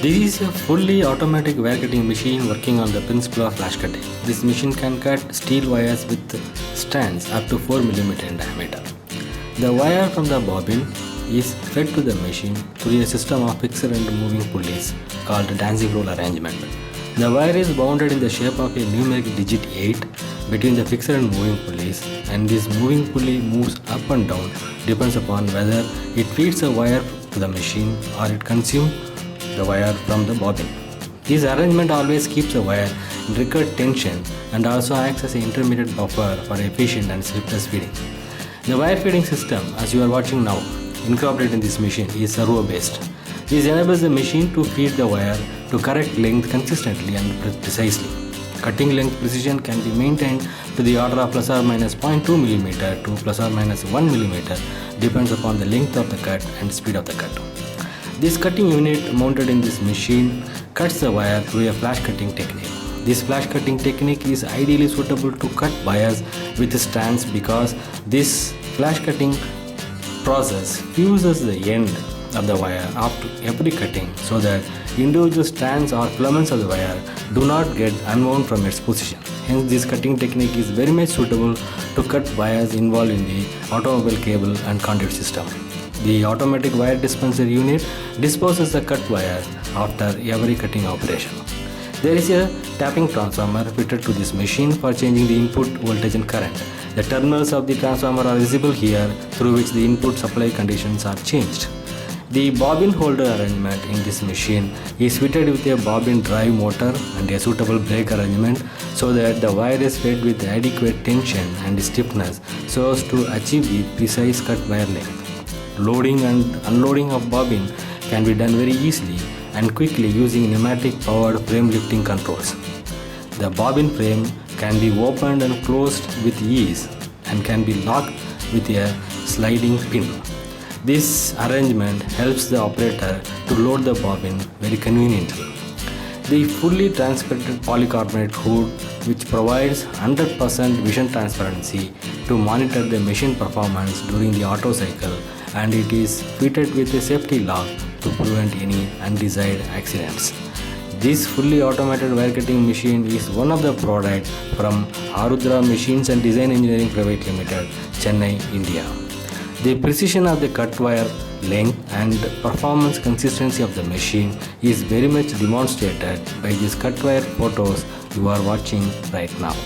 This is a fully automatic wire cutting machine working on the principle of flash cutting. This machine can cut steel wires with strands up to 4 mm in diameter. The wire from the bobbin is fed to the machine through a system of fixed and moving pulleys called dancing roll arrangement. The wire is bounded in the shape of a numeric digit 8 between the fixed and moving pulleys, and this moving pulley moves up and down depends upon whether it feeds the wire to the machine or it consumes the wire from the bobbin. This arrangement always keeps the wire in record tension and also acts as an intermediate buffer for efficient and slipless feeding. The wire feeding system, as you are watching now, incorporated in this machine is servo based. This enables the machine to feed the wire to correct length consistently and precisely. Cutting length precision can be maintained to the order of plus or minus 0.2 mm to plus or minus 1 mm depends upon the length of the cut and speed of the cut. This cutting unit mounted in this machine cuts the wire through a flash cutting technique. This flash cutting technique is ideally suitable to cut wires with strands because this flash cutting process fuses the end of the wire after every cutting so that individual strands or filaments of the wire do not get unwound from its position. Hence, this cutting technique is very much suitable to cut wires involved in the automobile cable and conduit system. The automatic wire dispenser unit disposes the cut wire after every cutting operation. There is a tapping transformer fitted to this machine for changing the input voltage and current. The terminals of the transformer are visible here, through which the input supply conditions are changed. The bobbin holder arrangement in this machine is fitted with a bobbin drive motor and a suitable brake arrangement so that the wire is fed with adequate tension and stiffness so as to achieve the precise cut wire length. Loading and unloading of bobbin can be done very easily and quickly using pneumatic powered frame lifting controls. The bobbin frame can be opened and closed with ease and can be locked with a sliding pin. This arrangement helps the operator to load the bobbin very conveniently. The fully transparent polycarbonate hood, which provides 100% vision transparency to monitor the machine performance during the auto cycle, and it is fitted with a safety lock to prevent any undesired accidents. This fully automated wire cutting machine is one of the products from Arudra Machines and Design Engineering Private Limited, Chennai, India. The precision of the cut wire length and performance consistency of the machine is very much demonstrated by these cut wire photos you are watching right now.